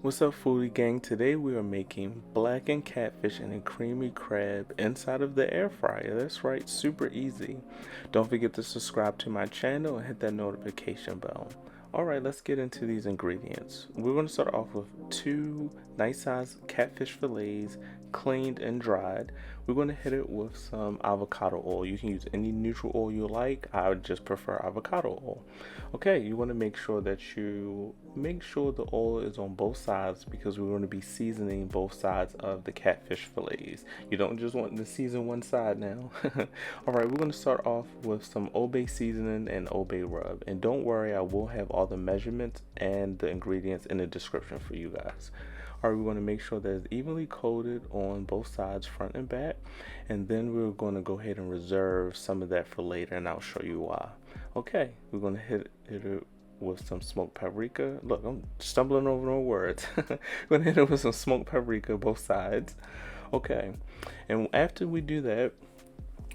What's up, foodie gang? Today we are making blackened catfish and a creamy crab inside of the air fryer. That's right, super easy. Don't forget to subscribe to my channel and hit that notification bell. Alright, let's get into these ingredients. We're going to start off with 2 nice sized catfish fillets, cleaned and dried. We're going to hit it with some avocado oil. You can use any neutral oil you like. I would just prefer avocado oil. Okay, you want to make sure that the oil is on both sides because we're going to be seasoning both sides of the catfish fillets. You don't just want to season one side now. Alright, we're going to start off with some Old Bay Seasoning and Old Bay Rub. And don't worry, I will have all the measurements and the ingredients in the description for you guys. Alright, we're going to make sure that it's evenly coated on both sides, front and back, and then we're going to go ahead and reserve some of that for later, and I'll show you why. Okay, we're going to hit it with some smoked paprika. Look, I'm stumbling over no words. We're going to hit it with some smoked paprika both sides. Okay, and after we do that,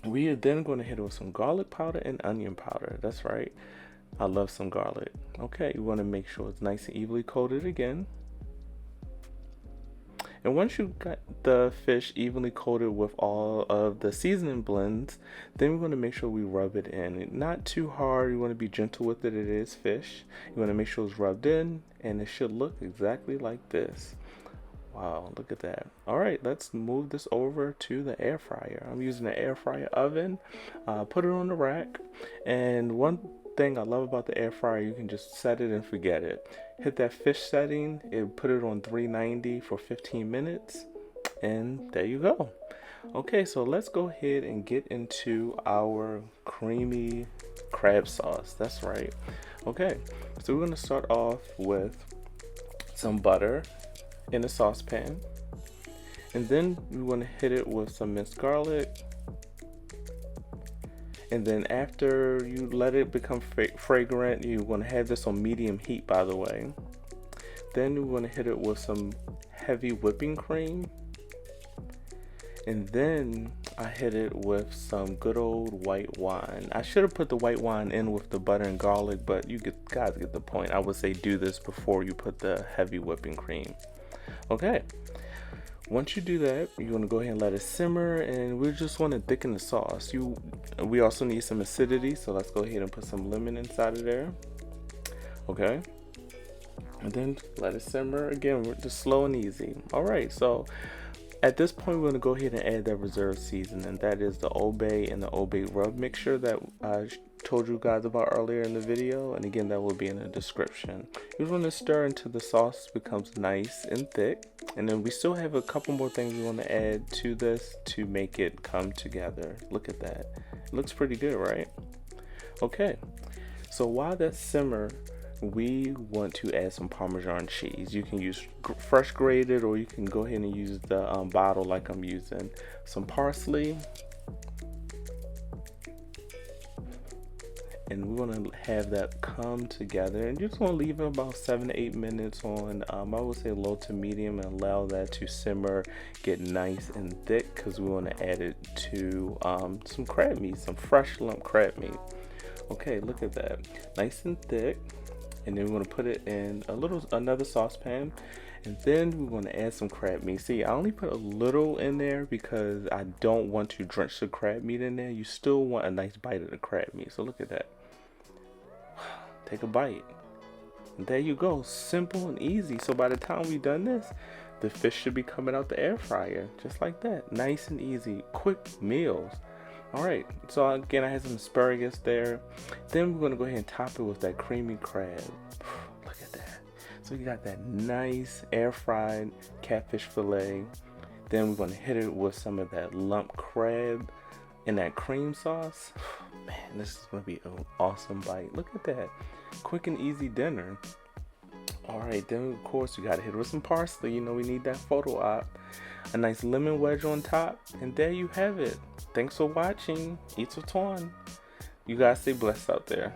we are then going to hit it with some garlic powder and onion powder. That's right, I love some garlic. Okay, you want to make sure it's nice and evenly coated again. And once you got the fish evenly coated with all of the seasoning blends, then we're going to make sure we rub it in. Not too hard, you want to be gentle with it, it is fish. You want to make sure it's rubbed in, and it should look exactly like this. Wow, look at that. Alright, let's move this over to the air fryer. I'm using the air fryer oven. Put it on the rack, and one thing I love about the air fryer, you can just set it and forget it. Hit that fish setting, put it on 390 for 15 minutes, and there you go. Okay, so let's go ahead and get into our creamy crab sauce. That's right. Okay, so we're going to start off with some butter in a saucepan, and then we want to hit it with some minced garlic. And then after you let it become fragrant, you want to have this on medium heat, by the way. Then we want to hit it with some heavy whipping cream. And then I hit it with some good old white wine. I should have put the white wine in with the butter and garlic, but guys get the point. I would say do this before you put the heavy whipping cream. Okay. Once you do that, you want to go ahead and let it simmer, and we just want to thicken the sauce. We also need some acidity, so let's go ahead and put some lemon inside of there. Okay, and then let it simmer again. We're just slow and easy. All right, so at this point, we're going to go ahead and add that reserve seasoning. That is the Old Bay and the Old Bay Rub mixture that I told you guys about earlier in the video, and again, that will be in the description. You want to stir until the sauce becomes nice and thick, and then we still have a couple more things we want to add to this to make it come together. Look at that. It looks pretty good, right? Okay, so while that simmer, we want to add some Parmesan cheese. You can use fresh grated, or you can go ahead and use the bottle like I'm using. Some parsley. And we want to have that come together, and you just want to leave it about 7 to 8 minutes on I would say low to medium, and allow that to simmer, get nice and thick, because we want to add it to some crab meat, some fresh lump crab meat. Okay, look at that, nice and thick. And then we want to put it in another saucepan, and then we want to add some crab meat. See, I only put a little in there because I don't want to drench the crab meat in there. You still want a nice bite of the crab meat. So look at that. Take a bite. And there you go. Simple and easy. So by the time we've done this, the fish should be coming out the air fryer just like that. Nice and easy. Quick meals. Alright, so again, I had some asparagus there. Then we're going to go ahead and top it with that creamy crab. Look at that. So you got that nice air fried catfish fillet. Then we're going to hit it with some of that lump crab and that cream sauce. Man, this is going to be an awesome bite. Look at that. Quick and easy dinner. Alright, then of course you got to hit it with some parsley. You know we need that photo op. A nice lemon wedge on top. And there you have it. Thanks for watching. Eat with Twan. You guys stay blessed out there.